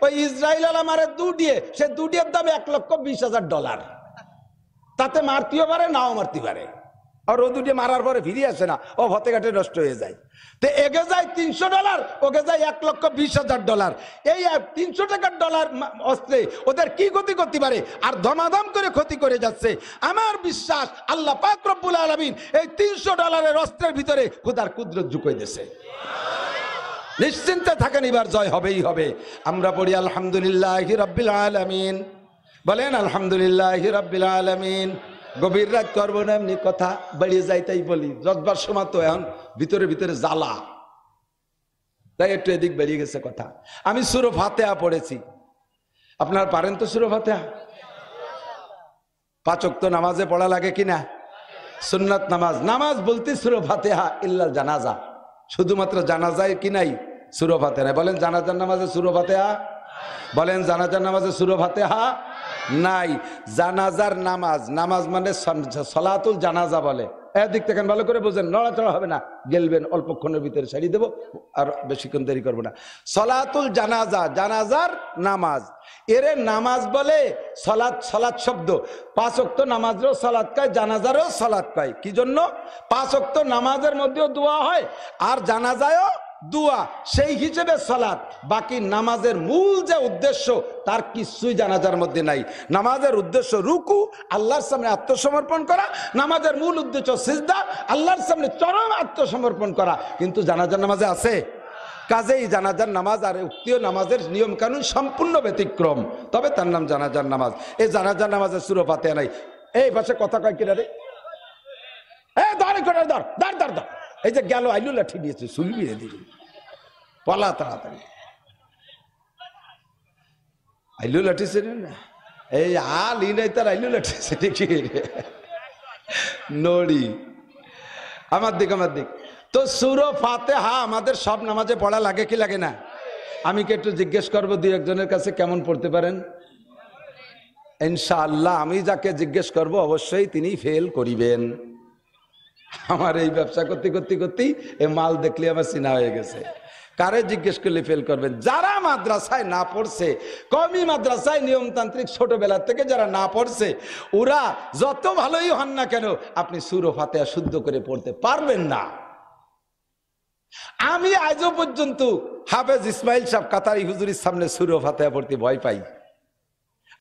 ওই ইসরায়েল আমার দুটিয়ে, সে দুটির দাম $1,20,000। তাতে মারতেও পারে, নাও মারতে পারে। আর ও দুটি মারার পরে ফিরে আসে না, ও ভতে ঘাটে নষ্ট হয়ে যায়। তো এগে যায় $300, ওকে যায় $1,20,000। এই $300 অস্ত্রে ওদের কি ক্ষতি করতে পারে? আর ধমাধম করে ক্ষতি করে যাচ্ছে। আমার বিশ্বাস আল্লাহ পাক রব্বুল আলামিন এই $300 অস্ত্রের ভিতরে খোদার কুদরত ঢুকিয়ে দিয়েছে। নিশ্চিন্তে থাকেন, এবার জয় হবেই হবে। আমরা পড়ি আলহামদুলিল্লাহি রাব্বিল আলামিন। বলেন আলহামদুলিল্লাহি রাব্বিল আলামিন। গভীর রাত করবো না, এমনি কথা বেরিয়ে যায় তাই বলি। যতবার সময় তো এখন ভিতরে ভিতরে জ্বালা, তাই একটু এদিক বেরিয়ে গেছে কথা। আমি সূরা ফাতিহা পড়েছি, আপনারা পারেন তো সূরা ফাতিহা? 5 ওয়াক্ত নামাজে পড়া লাগে কিনা? সুন্নাত নামাজ। নামাজ বলতে সূরা ফাতিহা ইল্লাল জানাজা, শুধুমাত্র জানাজায় কি নাই? সূরা ফাতিহা নাই। বলেন জানাজার নামাজে সূরা ফাতিহা? বলেন জানাজার নামাজে সূরা ফাতিহা নাই। জানাজার নামাজ, নামাজ মানে সলাতুল জানাজা বলে। এদিক থেকে ভালো করে বুঝেন, নড়াচড়া হবে না, গেলবেন অল্পক্ষণের ভিতরে সারি দেবো, আর বেশিক্ষণ দেরি করবো না। সলাতুল জানাজা, জানাজার নামাজ, এরে নামাজ বলে। সলাত, সলাত শব্দ 5 ওয়াক্ত নামাজেরও সলাত কয়, জানাজারও সলাত কয়। কি জন্য? 5 ওয়াক্ত নামাজের মধ্যেও দোয়া হয়, আর জানাজায়ও দোয়া, সেই হিসেবে সলাত। বাকি নামাজের মূল যে উদ্দেশ্য তার কিছুই জানাজার মধ্যে নাই। নামাজের উদ্দেশ্য রুকু, আল্লাহর সামনে আত্মসমর্পণ করা। নামাজের মূল উদ্দেশ্য সিজদা, আল্লাহর সামনে চরম আত্মসমর্পণ করা। কিন্তু জানাজার নামাজে আছে। কাজেই জানাজার নামাজ আর উক্তীয় নামাজের নিয়ম কানুন সম্পূর্ণ ব্যতিক্রম, তবে তার নাম জানাজার নামাজ। এই জানাজার নামাজের সূরা ফাতিহা নাই। এই পাশে কথা কয় কিনা রে? এই ধরে করে ধর ধর ধর ধর। এই যে গেল আইলু লাঠি দিয়েছে, শুনবি দিবি, পলা তাড়াতাড়ি। আইলু লাঠি ছিল না, এই আলি নাই তার আইলু লাঠি দেখি নড়ি। আমার দিক, আমার দিক। তো সূরা ফাতিহা আমাদের সব নামাজে পড়া লাগে কি লাগে না? আমি কি একটু জিজ্ঞেস করবো 2-1 জনের কাছে কেমন পড়তে পারেন? ইনশাআল্লাহ আমি যাকে জিজ্ঞেস করব অবশ্যই তিনি ফেল করিবেন। আমার এই ব্যবসা করতে করতে করতেই এই মাল দেখলে আমার চিনা হয়ে গেছে। কারে জিজ্ঞেস করলে ফেল করবেন? যারা মাদ্রাসায় না পড়ছে, কওমি মাদ্রাসায় নিয়মতান্ত্রিক ছোটবেলা থেকে যারা না পড়ছে, ওরা যত ভালোই হন না কেন, আপনি সূরা ফাতিহা শুদ্ধ করে পড়তে পারবেন না। আমি আজও পর্যন্ত হাফেজ ইসমাইল সাহেব কাতারি হুজুরের সামনে সূরা ফাতিহা পড়তে ভয় পাই।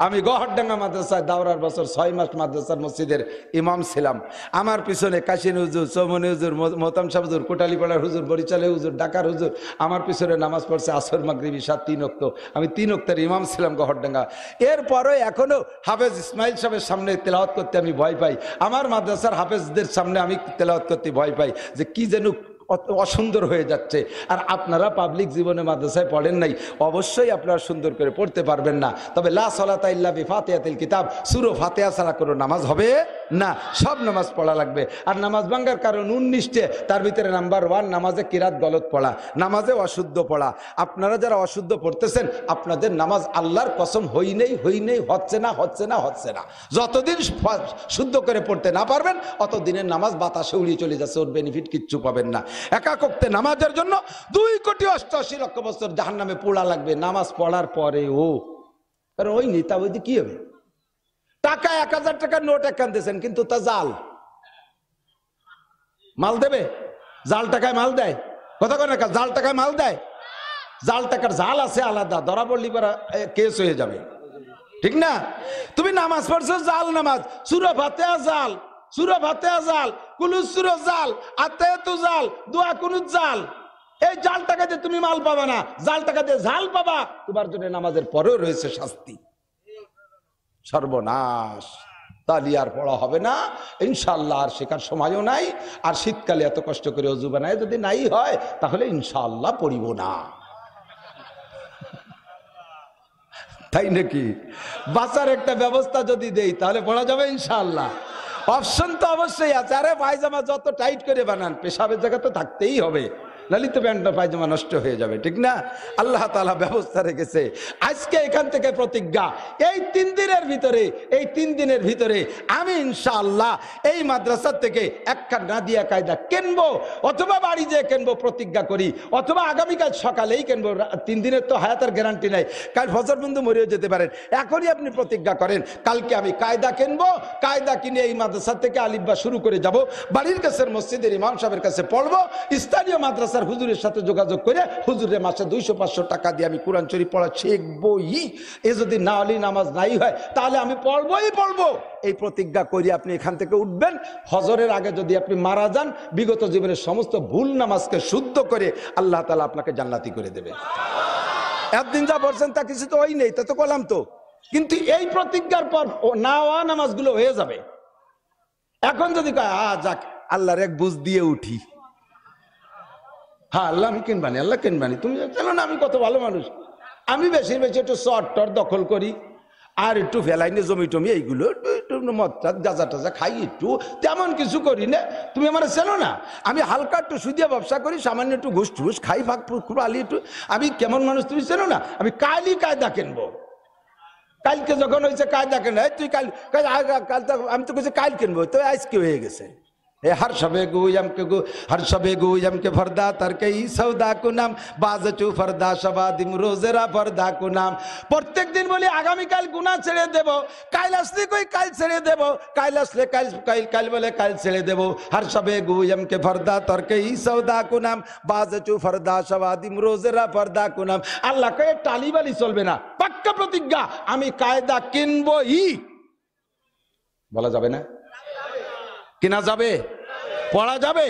আমি গহরডাঙ্গা মাদ্রাসায় দাওরার বছর 6 মাস মাদ্রাসার মসজিদের ইমাম ছিলাম। আমার পিছনে কাশিন হুজুর, চৌমনি হুজুর, মোহতাম শাহ হুজুর, কোটালীপাড়ার হুজুর, বরিশালের হুজুর, ঢাকার হুজুর আমার পিছনে নামাজ পড়ছে আসর মাগরিব ইশা 3 ওয়াক্ত। আমি 3 ওয়াক্তের ইমাম ছিলাম গহরডাঙ্গা। এরপরে এখনো হাফেজ ইসমাইল সাহেবের সামনে তেলাওয়াত করতে আমি ভয় পাই। আমার মাদ্রাসার হাফেজদের সামনে আমি তেলাওয়াত করতে ভয় পাই, যে কি যেন অসুন্দর হয়ে যাচ্ছে। আর আপনারা পাবলিক জীবনে মাদ্রাসায় পড়েন নাই, অবশ্যই আপনারা সুন্দর করে পড়তে পারবেন না। তবে লা সালাতা ইল্লা বিফাতিহাতিল কিতাব, সূরা ফাতিহা ছাড়া কোনো নামাজ হবে না। সব নামাজ পড়া লাগবে। আর নামাজ ভাঙ্গার কারণ 19টে, তার ভিতরে নাম্বার 1 নামাজে কিরাত গলত পড়া, নামাজে অশুদ্ধ পড়া। আপনারা যারা অশুদ্ধ পড়তেছেন, আপনাদের নামাজ আল্লাহর কসম হই নেই, হচ্ছে না, হচ্ছে না, হচ্ছে না। যতদিন শুদ্ধ করে পড়তে না পারবেন, অতদিনের নামাজ বাতাসে উড়িয়ে চলে যাচ্ছে, ওর বেনিফিট কিচ্ছু পাবেন না। একাক ওয়াক্তে নামাজের জন্য 2,88,00,000 বছর জাহান্নামে পোড়া লাগবে নামাজ পড়ার পরে। ওই নেতা ওই কি হবে? টাকা 1000 টাকার নোট একখান দিয়েছেন, কিন্তু তা জাল। মাল দেবে? জাল টাকায় মাল দেয়? কথা কয় না, জাল টাকায় মাল দেয়? জাল টাকার জাল আছে আলাদা, ধরা পড়লি পরে কেস হয়ে যাবে, ঠিক না? তুমি নামাজ পড়ছো জাল নামাজ, সূরা ফাতিহা জাল, সূরা ফাতিহা জাল, কুলুস সূরা জাল, আতায়াতু জাল, দোয়া কুনুত জাল। এই জাল টাকা দিয়ে তুমি মাল পাবা না, জাল টাকা দিয়ে জাল পাবা। তোমার জন্য নামাজের পরেও রয়েছে শাস্তি। সর্বনাশ। তাহলে আর পড়া হবে না ইনশাআল্লাহ, আর শেখার সময়ও নাই। আর শীতকালে এত কষ্ট করে ওযু বানায় যদি নাই হয়, তাহলে ইনশাআল্লাহ পড়িব না। তাই নাকি? বাঁচার একটা ব্যবস্থা যদি দেই তাহলে পড়া যাবে ইনশাআল্লাহ। অপশন তো অবশ্যই আছে। আরে পায়জামা যত টাইট করে বানান, পেশাবের জায়গা তো থাকতেই হবে। নালি তো প্যান্ট পায়জামা নষ্ট হয়ে যাবে, ঠিক না? আল্লাহ তাআলা ব্যবস্থা রেখেছে। আজকে এখান থেকে প্রতিজ্ঞা, এই 3 দিনের ভিতরে আমি ইনশাআল্লাহ এই মাদ্রাসা থেকে একটা নাদিয়া কায়দা কিনবো, অথবা বাড়ি যেয়ে কিনবো, প্রতিজ্ঞা করি, অথবা আগামীকাল সকালেই কিনবো। 3 দিনের তো হায়াতের গ্যারান্টি নাই, কাল ফজর বন্ধু মরেও যেতে পারেন। এখনই আপনি প্রতিজ্ঞা করেন, কালকে আমি কায়দা কিনবো, কায়দা কিনে এই মাদ্রাসা থেকে আলিফ বা শুরু করে যাব, বাড়ির কাছের মসজিদের ইমাম সাহেবের কাছে পড়বো, স্থানীয় মাদ্রাসার হুজুরের সাথে যোগাযোগ করে হুজুরের মাসে 200-500 টাকা দিয়ে আমি কোরআন শরীফ পড়া শিখবই। এ যদি না হলে নামাজ নাই হয় তাহলে আমি পড়বই পড়বো। এই প্রতিজ্ঞা করি আপনি এখান থেকে উঠবেন। হজরের আগে যদি আপনি মারা যান, বিগত জীবনের সমস্ত ভুল নামাজকে শুদ্ধ করে আল্লাহ তাআলা আপনাকে জান্নাতি করে দেবে। একদিন যা বলছেন তা কিছু তো ওই নেই, তা তো করলাম তো, কিন্তু এই প্রতিজ্ঞার পর না হওয়া নামাজগুলো হয়ে যাবে। এখন যদি কয় যাক আল্লাহর এক বুঝ দিয়ে উঠি, হ্যাঁ আল্লাহ আমি কিনবানি, আল্লাহ কিনবানি, তুমি জানো না আমি কত ভালো মানুষ, আমি বেশি একটু চট টট দখল করি, আর একটু ফেলাইনে জমি টমি এইগুলো একটু মদ গাঁজা টাজা খাই, একটু তেমন কিছু করি না, তুমি আমার চেনো না, আমি হালকা একটু সুদিয়া ব্যবসা করি, সামান্য একটু ঘুষ টুস খাই, ফাঁক ফুক আলি একটু, আমি কেমন মানুষ তুমি চেনো না। আমি কালই কায়দা কিনবো, কালকে যখন হয়েছে কায়দা কেন, তুই কাল আমি তো কিছু কাল কিনবো, তো আজকে হয়ে গেছে। हर शबे गुयम के फरदा तरके सौदा को नाम बाजचू फरदा शबादिम रोजेरा फरदा को नाम। प्रत्येक दिन बोली आगामी काल गुना छेड़े देव, काल असले कोई काल छेड़े देव, काल असले काल बोले काल छेड़े देव। हर शबे गुयम के फरदा तरके सौदा को नाम बाजचू फरदा शबादिम रोजेरा फरदा को नाम। अल्लाह के टाली वाली चलबे ना, पक्का प्रतिज्ञा आमी कायदा किनबोई। বলা যাবে না? কিনা যাবে, পড়া যাবে।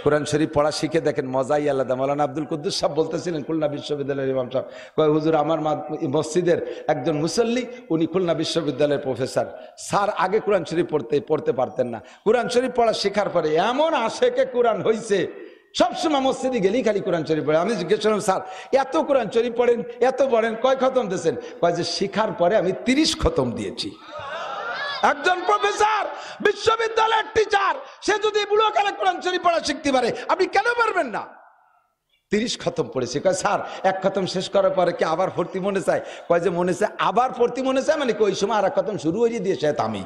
কোরআন শরীফ পড়া শিখে দেখেন, মজাই আলাদা। মাওলানা আব্দুল কুদ্দুস সাহেব বলতেছিলেন, খুলনা বিশ্ববিদ্যালয়ের ইমাম সাহেব, কয় হুজুর আমার মসজিদের একজন মুসল্লি, উনি খুলনা বিশ্ববিদ্যালয়ের প্রফেসর, স্যার আগে কোরআন শরীফ পড়তে পারতেন না, কোরআন শরীফ পড়া শেখার পরে এমন আশেকে কোরআন হয়েছে, সবসময় মসজিদে গেলেই খালি কোরআন শরীফ পড়ে। আমি জিজ্ঞেস করলাম, স্যার এত কোরআন শরীফ পড়েন, এত পড়েন, কয় খতম দিয়েছেন? কয় যে শিখার পরে আমি 30 খতম দিয়েছি। একজন প্রফেসর, বিশ্ববিদ্যালয়ের টিচার, সে যদি বুড়ো কালে কোরআন শরীফ পড়া শিখতে পারে, আপনি কেন পারবেন না? 30 খতম পড়েছে। কয় স্যার এক খতম শেষ করার পরে কি আবার ভর্তি মনে চায়? কয় যে মনে চায়, আবার ভর্তি মনে চায় মানে ওই সময় আর এক খতম শুরু হয়ে দিয়েছে আমি।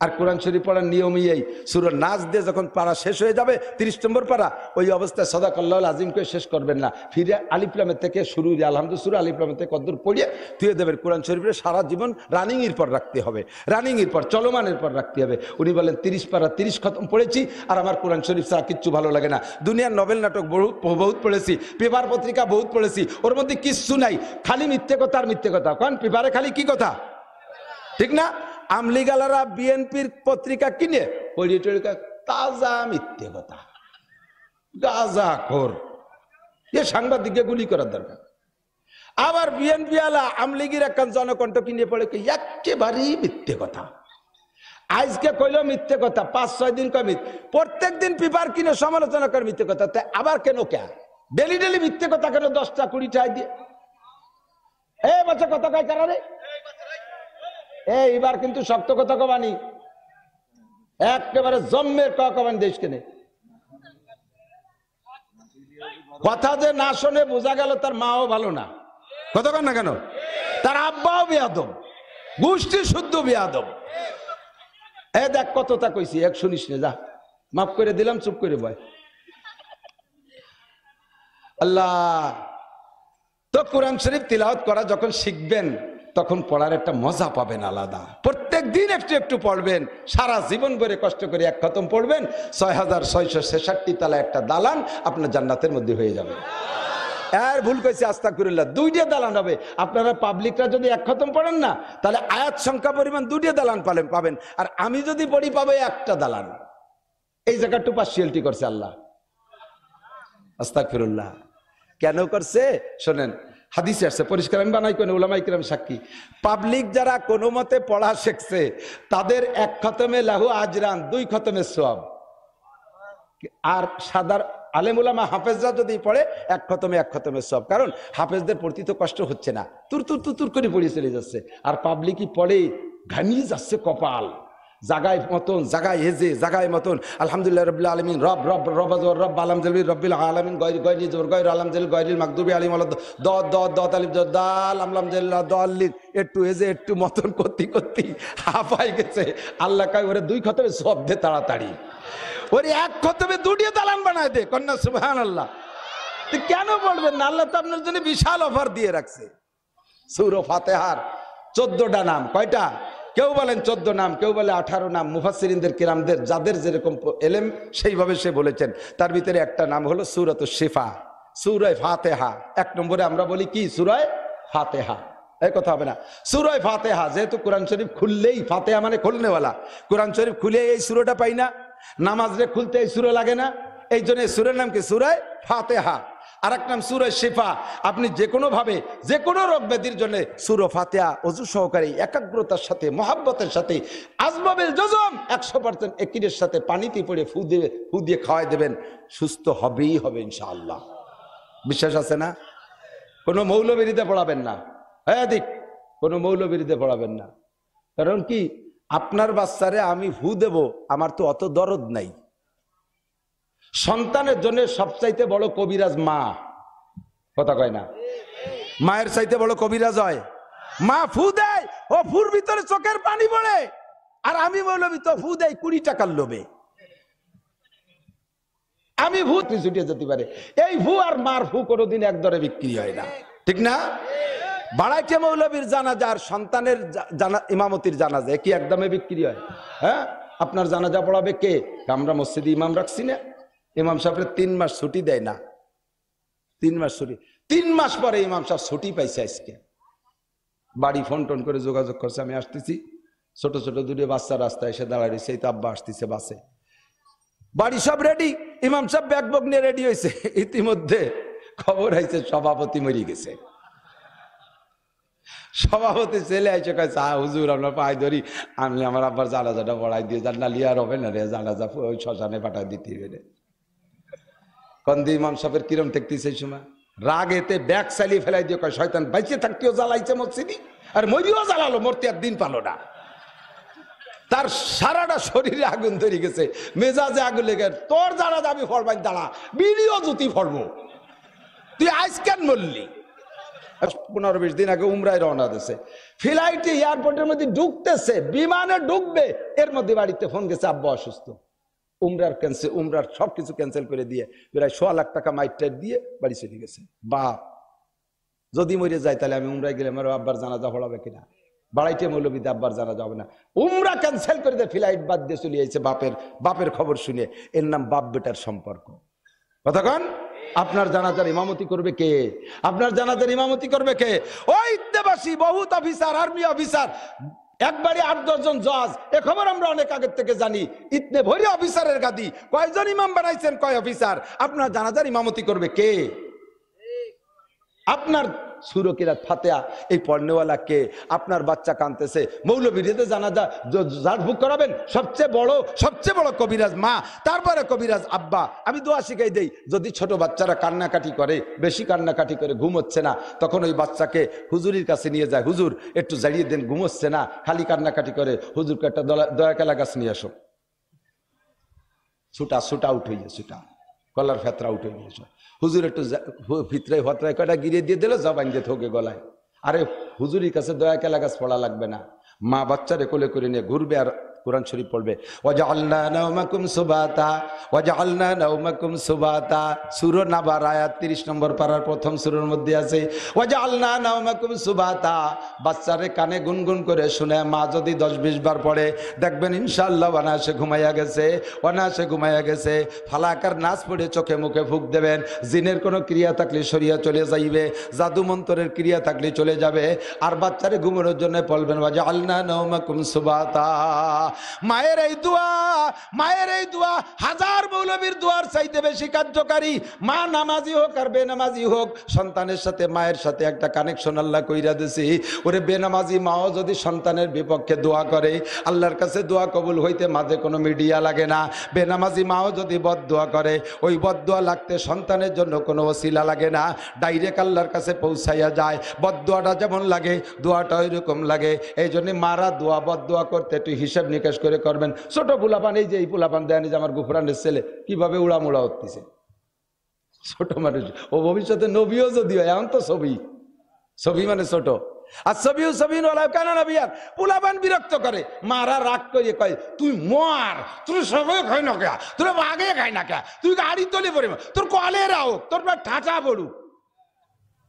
আর কোরআন শরীফ পড়ার নিয়মই এই, সূরা নাস দিয়ে যখন পারা শেষ হয়ে যাবে, 30 নম্বর পারা, ওই অবস্থায় সাদাকাল্লাহুল আযীম করে শেষ করবেন না, ফিরে আলিফ লামের থেকে শুরু, আলহামদুলিল্লাহ সূরা আলিফ লামের থেকে কদ্দুর পড়িয়ে তুই দেবেন। কোরআন শরীফের সারা জীবন রানিং এর পর রাখতে হবে, রানিং এর পর চলমানের পর রাখতে হবে। উনি বলেন 30 পারা 30 খতম পড়েছি, আর আমার কোরআন শরীফ ছাড়া কিচ্ছু ভালো লাগে না। দুনিয়ার নভেল নাটক বহুত পড়েছি, পেপার পত্রিকা বহুত পড়েছি, ওর মধ্যে কিচ্ছু নাই, খালি মিথ্যে কথা আর মিথ্যে কথা। কারণ পেপারে খালি কি কথা, ঠিক না? আমলিগালারা বিএনপির পত্রিকা কিনে পড়িয়ে তাজা মিথ্যে কথা, গাঁজাখোর, এ সাংবাদিককে গুলি করার দরকার। আবার বিএনপি আলা আমলিগির একখান জনকণ্ঠ কিনে পড়ে একেবারেই মিথ্যে কথা, আজকে কইল মিথ্যে কথা, 5-6 দিন কয় মিথ্যে, প্রত্যেক দিন পেপার কিনে সমালোচনা করে মিথ্যে কথা। তাই আবার কেন ডেলি ডেলি মিথ্যে কথা কেন 10টা-20টা দিয়ে? বাচ্চা কথা কয় কারারে, এইবার কিন্তু শক্ত কথা কবানি, একেবারে জম্মের কবানি দেশ কেনে। কথা যে না শোনে বোঝা গেল তার মাও ভালো না, কথা কন না কেন? তার আব্বাও বেয়াদব, গোষ্ঠী শুদ্ধ বেয়াদব। দেখ কতটা কইছি, এক শুনিস না, যা মাফ করে দিলাম, চুপ করে বয়। আল্লাহ তো কোরআন শরীফ তিলাওয়াত করা যখন শিখবেন, তখন পড়ার একটা মজা পাবেন আলাদা। প্রত্যেক দিন একটু একটু পড়বেন, সারা জীবন ভরে কষ্ট করে এক খতম পড়বেন, 6666 তালা একটা দালান আপনার জান্নাতের মধ্যে হয়ে যাবে। আর ভুল কইছে, আস্তাগফিরুল্লাহ, 2টা দালান হবে। আপনারা পাবলিকরা যদি এক খতম পড়েন না, তাহলে আয়াত সংখ্যা পরিমাণ 2টা দালান পাবেন, আর আমি যদি পড়ি পাবো একটা দালান। এই জায়গাটু পার্সিয়ালিটি করছে আল্লাহ, আস্তাগফিরুল্লাহ। কেন করছে শোনেন, হাদিসে আসছে পরিষ্কার, আমি বানাই কোন উলামায়ে কিরাম সাক্ষী। পাবলিক যারা কোনো মতে পড়া শিখছে, তাদের এক খতমে লাহু আজরান, 2 খতমের সওয়াব। আর সাধারণ আলেম উলামা হাফেজরা যদি পড়ে, এক খতমের সওয়াব। কারণ হাফেজদের পড়তে তো কষ্ট হচ্ছে না, তুর তুর তুর তুর করে পড়িয়ে চলে যাচ্ছে। আর পাবলিকই পড়ে ঘামিয়ে যাচ্ছে কপাল, জাগায় মতন, জাগায় হেজে, জাগায় মতন। আলহামদুলিল্লাহ রাব্বিল আলামিন, রব রব রব রব আলামজালি রব্বিল আলামিন, গয়রি গয়রি জবর গয়র আলামজালি গয়রিল মাগদুবি আলাইহিম ওয়ালাদ দ দ দ তালিব দাল আমলামজাল্লাহ দাল্লিন, একটু হেজে একটু মতন করতে করতে হাফাই গেছে। আল্লাহ কয় ওরে 2 খতমে সব দে তাড়াতাড়ি, ওরে 1 খতমে 2টি দালান বানায় দে। কন্যা সুবহানাল্লাহ। কেন বলবেন না? আল্লাহ তো আপনার জন্য বিশাল অফার দিয়ে রাখছে। সূরা ফাতিহার 14টা নাম। কয়টা? কেউ বলেন 14 নাম, কেউ বলে 18 নাম। মুফাসসিরিনদের কিরামদের যাদের যেরকম এলেম সেইভাবে সে বলেছেন। তার ভিতরে একটা নাম হলো সূরাতুশ শিফা, সূরা ফাতিহা। 1 নম্বরে আমরা বলি কি? সূরা ফাতিহা। এই কথা হবে না। সূরা ফাতিহা, যেহেতু কোরআন শরীফ খুললেই ফাতিহা মানে খুলনেওয়ালা, কোরআন শরীফ খুলে এই সূরাটা পাই না, নামাজ রে খুলতে এই সূরা লাগে না, এই জন্য সূরার নাম কি? সূরা ফাতিহা। আর এক নাম সূরা শিফা। আপনি যে কোনো ভাবে যে কোনো রোগ ব্যাধির জন্য সূরা ফাতিহা ওযু সহকারে একাগ্রতার সাথে মহব্বতের সাথে আসবাবিল জজম 100% একিদের সাথে পানিতে পড়ে ফু দিয়ে খাওয়াই দেবেন, সুস্থ হবেই হবে ইনশাআল্লাহ। বিশ্বাস আছে না? কোনো মৌলবীরিতে পড়াবেন না, হ্যাঁ দিক কোনো মৌলবীরিতে পড়াবেন না। কারণ কি? আপনার বাচ্চারে আমি ফু দেব, আমার তো অত দরদ নাই। সন্তানের জন্য সবচাইতে বড় কবিরাজ মা। কথা কয় না? মায়ের চাইতে বড় কবিরাজ হয় মা। ফু দেয়, ও ফুর ভিতরে চোখের পানি পড়ে, আর আমি মৌলবী তো ফু দেয় 20 টাকার লোভে। আমি ভূত ছুটিয়ে যেতে পারে। এই ভূ আর মার ফু কোনোদিন এক দরে বিক্রি হয় না, ঠিক না? বাড়াইতে মৌলবীর জানাজা আর সন্তানের ইমামতির জানাজা কি একদমে বিক্রি হয়? হ্যাঁ, আপনার জানাজা পড়াবে কে? আমরা মসজিদে ইমাম রাখছি না, ইমাম সাহেবের 3 মাস ছুটি দেয় না। 3 মাস ছুটি, 3 মাস পরে ইমাম সাহেব ছুটি পাইছে। আজকে বাড়ি ফোন টোন করে যোগাযোগ করছে, আমি আসতেছি। ছোট ছোট 2 বাচ্চা রাস্তায় এসে দাঁড়ায় রয়েছে, এই তো আব্বা আসতেছে বাসে। বাড়ি সব রেডি, ইমাম সাহেব ব্যাগ বগ নিয়ে রেডি হয়েছে। ইতিমধ্যে খবর হয়েছে সভাপতি মরে গেছে। সভাপতি ছেলে এসে কয়েছে, হুজুর আপনার পায়ে ধরি, আমি আমার আব্বার জানাজাটা পড়াই দিয়ে যান না, লিয়ার হবে না রে, জানাজা ওই শ্মশানে পাঠাই দিতে হবে। কন্দি ইমাম সাহেবের কিরম ঠেকতেছে সেই সময়, রাগ এতে ব্যাগ চালিয়ে ফেলাই দিয়ে কয়, শয়তান বাইচে থাকতেও জ্বালাইছে মসজিদি, আর মরিও জ্বালালো, মরতে আর দিন পালো না। তার সারাটা শরীরে আগুন ধরে গেছে, মেজাজে আগুন লেগে, তোর জানাজা আমি ফলবাই দাঁড়া, বিড়িও জুতি ফলবো, তুই আইস কেন মরলি? 15-20 দিন আগে উমরায় রওনা দিয়েছে, ফ্লাইটে এয়ারপোর্টের মধ্যে ঢুকতেছে, বিমানে ঢুকবে, এর মধ্যে বাড়িতে ফোন গেছে আব্বা অসুস্থ। উমরার সবকিছু ক্যান্সেল করে দিয়ে প্রায় 1.25 লাখ টাকা মাইট দিয়ে বাড়ি চলে গেছে। বাপ যদি মরে যায় তাহলে আমি উমরায় গেলে আমার আব্বার জানাজা পড়াবে কিনা? বাড়াইতে মৌলবীতে আব্বার জানা যাবে না, উমরা ক্যান্সেল করে দিয়ে ফ্লাইট বাদ দিয়ে চলে যাইছে বাপের খবর শুনে। এর নাম বাপ বেটার সম্পর্ক। কতক্ষণ? আপনার জানাজার ইমামতি করবে কে? আপনার জানাজার ইমামতি করবে কে? ওই দেবাসী বহুত অফিসার, আর্মি অফিসার, একবারে 8-10 জন জজ, এ খবর আমরা অনেক আগের থেকে জানি। ইতনে ভরি অফিসারের গাদি, কয়জন ইমাম বানাইছেন, কয় অফিসার? আপনার জানাজার ইমামতি করবে কে? আপনার সুরকিরাত ফাতিহা এই পড়নেওয়ালা কে? আপনার বাচ্চা কাঁদতেছে, মৌলবীতে জানাজা ঝাড়ফুঁক করাবেন, সবচেয়ে বড় কবিরাজ মা, তারপরে কবিরাজ আব্বা। আমি দোয়া শিখাই দেই, যদি ছোট বাচ্চারা কান্নাকাটি করে, বেশি কান্নাকাটি করে ঘুম হচ্ছে না, তখন ওই বাচ্চাকে হুজুরির কাছে নিয়ে যায়, হুজুর একটু জাড়িয়ে দেন, ঘুম হচ্ছে না, খালি কান্নাকাটি করে, হুজুরকে একটা দয়াকেলা গাছ নিয়ে আসো, ছুটা উঠে ছুটা গলার ফেতরা উঠে নিয়েছ, হুজুর একটু ভিতরে ফতরায় কয়টা গিরিয়ে দিয়ে দিল, জবান দিয়ে থোকে গলায়। আরে হুজুরির কাছে দয়া কেলা গাছ পড়া লাগবে না, মা বাচ্চারে কোলে করে নিয়ে ঘুরবে আর কোরআন শরীফ পড়বে। ওয়াজআলনা নাওমাকুম সুবাতা, ওয়াজআলনা নাওমাকুম সুবাতা, সূরা নাবার আয়াত 30 নম্বর পারার প্রথম সূরার মধ্যে আছে, ওয়াজআলনা নাওমাকুম সুবাতা। বাচ্চারে কানে গুনগুন করে শুনে মা যদি 10-20 বার পড়ে, দেখবেন ইনশাআল্লাহ অনায়াসে ঘুমাইয়া গেছে। ফালাকার নাচ পড়ে চোখে মুখে ফুঁক দেবেন, জিনের কোনো ক্রিয়া থাকলে সরিয়া চলে যাইবে, জাদু মন্ত্রের ক্রিয়া থাকলে চলে যাবে। আর বাচ্চারে ঘুমানোর জন্য বলবেন ওয়াজআলনা নাওমাকুম সুবাতা। মায়ের এই দোয়া হাজার মৌলবীর দোয়ার চাইতে বেশি কার্যকারী। মা নামাজি হোক আর বেনামাজি হোক, সন্তানের সাথে মায়ের সাথে একটা কানেকশন আল্লাহ কইরা দিছি। ওরে বেনামাজি মাও যদি সন্তানের বিপক্ষে দোয়া করে, আল্লাহর কাছে দোয়া কবুল হইতে মাঝে কোনো মিডিয়া লাগে না। বেনামাজি মাও যদি বদদোয়া করে, ওই বদদোয়া লাগতে সন্তানের জন্য কোনো ওসিলা লাগে না, ডাইরেক্ট আল্লাহর কাছে পৌঁছাইয়া যায়। বদদোয়াটা যেমন লাগে, দোয়াটা ওই রকম লাগে। এই জন্য মারা দোয়া বদদোয়া করতে একটু হিসাব নিকাশ প্যাকেজ করে করবেন। ছোট পোলাপান, এই যে এই পোলাপান দেয়নি যে আমার গুফরানের ছেলে কিভাবে উড়ামুড়া হতেছে, ছোট মানুষ, ও ভবিষ্যতে নবীও যদি হয়, এখন তো ছবি মানে ছোট। আর ছবিও ছবি কেন নবিয়ার পোলাপান বিরক্ত করে, মারা রাগ করে কয় তুই মার, তোর সবাই খাই না কে, তোর আগে খাই না কে, তুই গাড়ি তলে পড়ে তোর কলে রাও, তোর ঠাটা পড়ুক।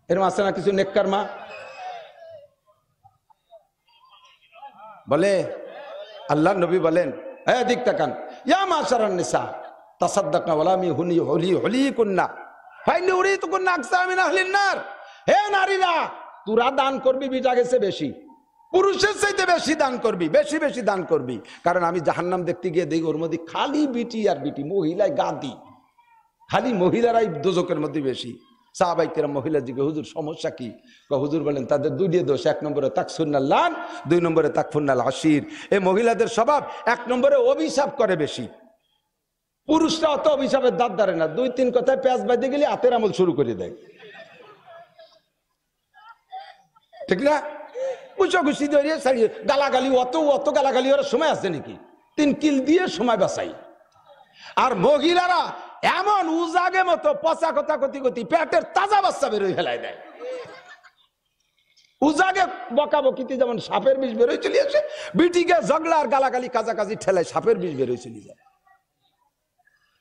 এরম আছে না কিছু নেককার মা? বলে আল্লাহ নবী বলেন, হ্যাঁ দিক তাকান, ইয়া মাশারান নিসা তাসাদ্দাকনা ওয়ালা মি হুনি হলি হলি কুন্না ফাইনি উরিতু কুন্না আকসা মিন আহলিন নার। হে নারীরা, তোরা দান করবি বিটা গেছে বেশি, পুরুষের চাইতে বেশি দান করবি, বেশি বেশি দান করবি। কারণ আমি জাহান্নাম দেখতে গিয়ে দেখি ওর মধ্যে খালি বিটি আর বিটি, মহিলায় গাদি, খালি মহিলারাই দোজকের মধ্যে বেশি। সাহাবায়ে কেরাম মহিলা জিজ্ঞেস, হুজুর সমস্যা কি? হুজুর বলেন তাদের দুইটি দোষ, এক নম্বরে তাকসুন্নাল লান, দুই নম্বরে তাকফুন্নাল আশির। এই মহিলাদের স্বভাব, এক নম্বরে অভিশাপ করে বেশি, পুরুষরা অত অভিশাপের দাঁত ধরে না, দুই তিন কথায় পেঁয়াজ বাঁধতে গেলে হাতের আমল শুরু করে দেয়, ঠিক না? কুচি ধরিয়ে ছাড়িয়ে গালাগালি, অত গালাগালি ওরা সময় আছে নাকি? 3 কিল দিয়ে সময় বাঁচাই। আর মহিলারা এমন উজাগে মতো পচা কথা কতি পেটের তাজা বাচ্চা বেরোয় ফেলায় দেয়। উজাগে বকাবকিতে যেমন সাপের বিষ বেরোয় চলে আসে, বিটিকে ঝগড়া আর গালাগালি কাজাকাজি ঠেলায় সাপের বিষ বেরোয় চলে যায়।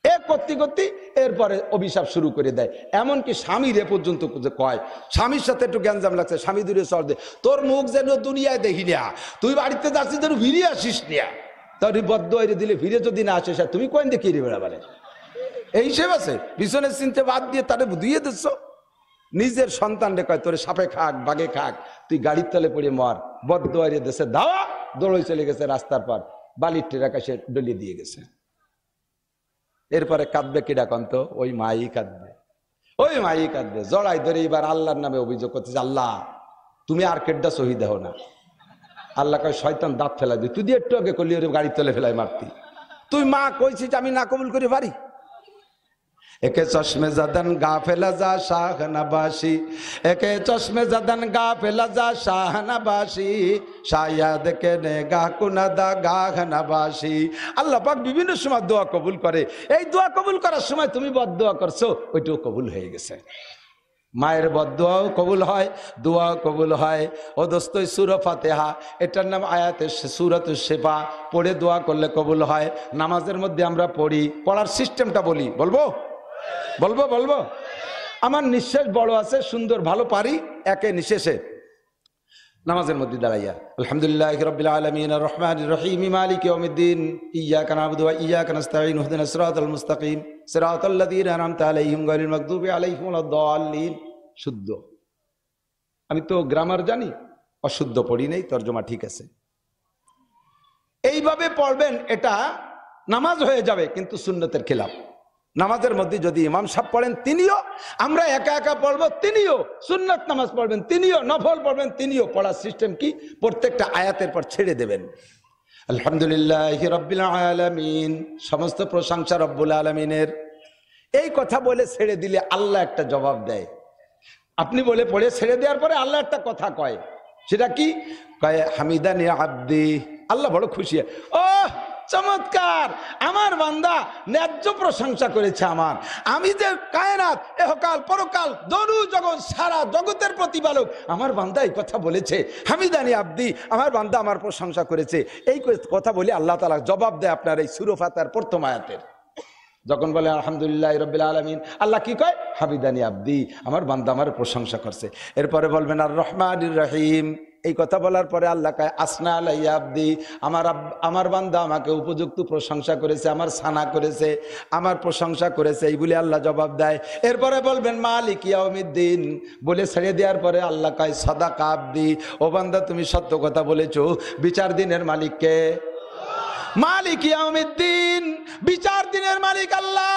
এ করতে এরপরে অভিশাপ শুরু করে দেয়। এমনকি স্বামীর এ পর্যন্ত কয়, স্বামীর সাথে একটু গ্যাঞ্জাম লাগছে, স্বামী দূরে চল দে, তোর মুখ যেন দুনিয়ায় দেখি না, তুই বাড়িতে যাচ্ছিস যেন ফিরে আসিস না, তোর বদ্ধ হয়ে দিলে ফিরে যদি না আসিস, তুমি কোন দেখি রে বেড়াবারে, এই হিসেব আছে। পিছনের চিনতে বাদ দিয়ে তারে ধুয়ে দিচ্ছ। নিজের সন্তান রে কয় তোরে সাপে খাক বাঘে খাক, তুই গাড়ির তলে পড়ে মর, বদ্ধ হয়ে দেশে দাওয়া দৌড়ে চলে গেছে রাস্তার পর, বালির টেরাকা সে ডলিয়ে দিয়ে গেছে। এরপরে কাঁদবে কিডা কন্ত? ওই মাই কাঁদবে, ওই মাই কাঁদবে, জড়াই ধরে এবার আল্লাহর নামে অভিযোগ করতেছে, আল্লাহ তুমি আর কেডা শহীদ হও না। আল্লাহ কয় শয়তান দাঁত ফেলা দি, তুই দিয়ে একটু আগে করলি ওরে গাড়ির তলে ফেলাই মারতি, তুই মা কইছিস আমি না কবুল করে পারি? একে চশমে জাদান গা ফেলা যা শাহনাবাসী, একে চশমে জাদান গা ফেলা যা শাহনাবাসী, শায়াদ কে নে গা কুনাদা গাহনাবাসী। আল্লাহ পাক বিভিন্ন সময় দোয়া কবুল করে, এই দোয়া কবুল করার সময় তুমি বদদোয়া করছো, ওইটাও কবুল হয়ে গেছে। মায়ের বদদোয়াও কবুল হয়, দোয়াও কবুল হয়। ও দোস্ত, সূরা ফাতিহা, এটার নাম আয়াতে সূরাতুশ শিফা, পড়ে দোয়া করলে কবুল হয়। নামাজের মধ্যে আমরা পড়ি, পড়ার সিস্টেমটা বলবো আমার নিঃশ্বাস বড় আছে, সুন্দর ভালো পারি, একে নিঃশেষে নামাজের মধ্যে দাঁড়াইয়া আলহামদুলিল্লাহি রাব্বিল আলামিন আর রহমানির রহিম মালিকি ইয়াউমিদ্দিন ইয়্যাকা না'বুদু ওয়া ইয়্যাকা নাস্তাঈন ইহদিনাস সিরাতাল মুস্তাকিম সিরাতাল লাযীনা আন'আমতা আলাইহিম গায়রিল মাগদুবি আলাইহিম ওয়ালাদ-দাল্লিন। শুদ্ধ, আমি তো গ্রামার জানি, অশুদ্ধ পড়ি নেই, তর্জমা ঠিক আছে। এইভাবে পড়বেন, এটা নামাজ হয়ে যাবে, কিন্তু সুন্নতের খেলাফ। নামাজের মধ্যে যদি ইমাম সাহেব পড়েন তিনিও, আমরা একা একা পড়বো তিনিও, সুন্নত নামাজ পড়বেন তিনিও, নফল পড়বেন তিনিও। পড়ার সিস্টেম কি? প্রত্যেকটা আয়াতের পর ছেড়ে দেবেন আলহামদুলিল্লাহি রাব্বিল আলামিন, সমস্ত প্রশংসা রব্বুল আলামিনের। এই কথা বলে ছেড়ে দিলে আল্লাহ একটা জবাব দেয়। আপনি বলে পড়ে ছেড়ে দেওয়ার পরে আল্লাহ একটা কথা কয়, সেটা কি কয়? হামিদানি আব্দি, আল্লাহ বড় খুশি, ও চমৎকার, আমার বান্দা ন্যায্য প্রশংসা করেছে আমার। আমি যে কায়নাত, এহকাল পরকাল, দরু জগৎ, সারা জগতের প্রতিপালক, আমার বান্দা এই কথা বলেছে, হামিদানি আব্দি, আমার বান্দা আমার প্রশংসা করেছে। এই কথা বলে আল্লাহ তাআলা জবাব দেয় আপনার এই সূরা ফাতিহার প্রথম আয়াতের। যখন বলে আলহামদুলিল্লাহি রাব্বিল আলামিন, আল্লাহ কি কয়? হামিদানি আব্দি, আমার বান্দা আমার প্রশংসা করছে। এরপরে বলবেন আর রহমানির রহিম, এই কথা বলার পরে আল্লাহ কয় আসনা আলাইয়া আব্দি, আমার বান্দা আমাকে উপযুক্ত প্রশংসা করেছে, আমার সানা করেছে, আমার প্রশংসা করেছে, এই বলে আল্লাহ জবাব দেয়। এরপরে বলবেন মালিক ইয়াউমিদ্দিন, বলে ছেড়ে দেওয়ার পরে আল্লাহ কয় সাদাকা আব্দি, ও বান্দা তুমি সত্য কথা বলেছো। বিচার দিনের মালিককে? মালিক ইয়াউমিদ্দিন, বিচার দিনের মালিক আল্লাহ।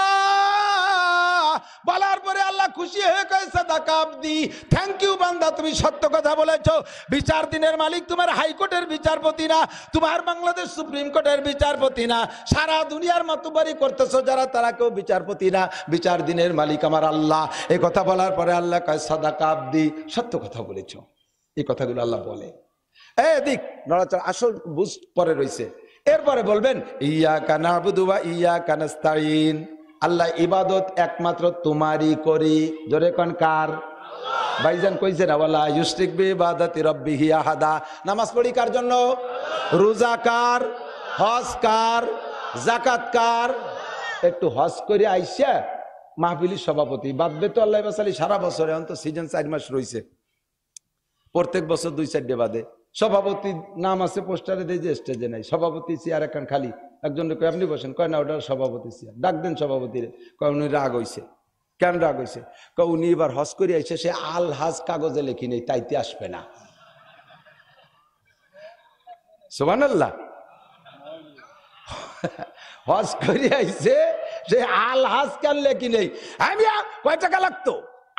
বলার পরে আল্লাহ খুশি হয়ে কয় সাদাকা আব্দি, থ্যাংক ইউ বান্দা, তুমি সত্য কথা বলেছো। বিচার দিনের মালিক তোমার হাইকোর্টের বিচারপতি না, তোমার বাংলাদেশ সুপ্রিম কোর্টের বিচারপতি না, সারা দুনিয়ার মাতবারি করতেছো যারা, তারা কেউ বিচারপতি না। বিচার দিনের মালিক আমার আল্লাহ। এই কথা বলার পরে আল্লাহ কয় সাদাকা আব্দি, সত্য কথা বলেছো। এই কথাগুলো আল্লাহ বলে। এদিক নড়াচড়া, আসল বুঝ পরে রয়েছে। এরপরে বলবেন ইয়াকা নাবুদু ওয়া ইয়াকা নাস্তাইন, আল্লাহ ইবাদত একমাত্র তোমারই করি। জোরে কোন কার? ভাইজান কইছে না ওয়ালা ইউশরিক বিইবাদাতি রাব্বিহি আহাদা। নামাজ পড়ি কার জন্য? রোজা কার? হজ কার? যাকাত কার? একটু হজ করে আইসা মাহফিলির সভাপতি বাদবে তো আল্লাহ বাসালি সারা বছরে, অন্ত সিজন 4 মাস রয়েছে, প্রত্যেক বছর 2-4 বাদে সভাপতি নাম আছে পোস্টারে দেয় যে স্টেজে নাই, সভাপতি চেয়ার এখন খালি। একজন কয় আপনি বসেন, কয় না ওটা সভাপতি চেয়ার, ডাক দেন সভাপতির। কয় উনি রাগ হইছে। কেন রাগ হইছে? কয় উনি এবার হজ করে আইসে, সে আল হাজ কাগজে লেখি নেই, তাইতে আসবে না। সুবহানাল্লাহ। হজ করে আইসে সে আল হাজ কেন লেখি নেই। আমি কয় টাকা লাগতো?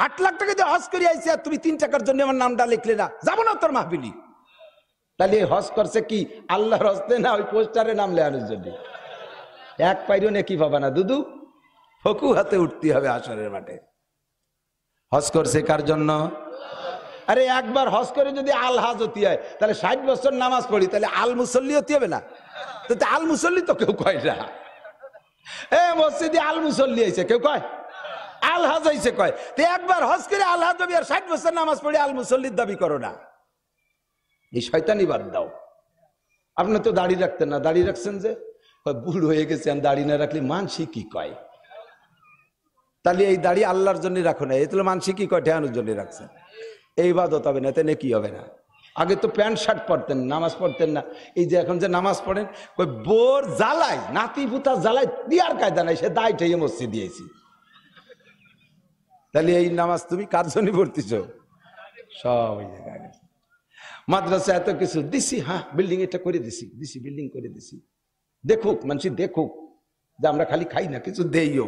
8 লাখ টাকা দিয়ে হজ করে আইসে, আর তুমি 3 টাকার জন্য আমার নামটা লিখলে না, যাবো না তোর মাহফিলি। তাহলে হজ করছে কি আল্লাহর হস্তে না ওই পোস্টারে নাম লেখানোর জন্য? এক পাইরও নেকি পাবা না দুদু, ফকু হাতে উঠতে হবে আসরের মাঠে। হজ করছে কার জন্য? আরে একবার হজ করে যদি আল হাজ হতে হয়, তাহলে 60 বছর নামাজ পড়ি, তাহলে আল মুসল্লি হতে হবে না? তো আল মুসল্লি তো কেউ কয় না। মসজিদে আল মুসল্লি হয়েছে কেউ কয়, আল হাজ হয়েছে কয়। তো একবার হজ করে আল হাজ হবে, আর 60 বছর নামাজ পড়ি আল মুসল্লির দাবি করো না। এই শয়তানি বাদ দাও। আপনি তো দাড়ি রাখতেন না, দাড়ি রাখছেন যে? বুড়ো হয়ে গেছেন, দাড়ি না রাখলে মানসি কি কয়? তাহলে এই দাড়ি আল্লাহর জন্য রাখো না, এই তাহলে মানসি কি কয় ঠেয়ানোর জন্য রাখছেন। এই ইবাদত হবে না, তেনে কি হবে না? আগে তো প্যান্ট শার্ট পরতেন, নামাজ পড়তেন না। এই যে এখন যে নামাজ পড়েন, ওই বোর জ্বালাই, নাতি পুতা জ্বালাই দিয়ার কায়দা নাই, সে দায় ঠেয়ে মসজিদ দিয়েছি। তাহলে এই নামাজ তুমি কার জন্য পড়তেছ? সব ওই জায়গায়। মাদ্রাসা এত কিছু দিছি, হ্যাঁ বিল্ডিং এটা করে দিছি, বিল্ডিং করে দিছি, দেখুক মানুষ, দেখুক যে আমরা খালি খাই না, কিছু দেইও।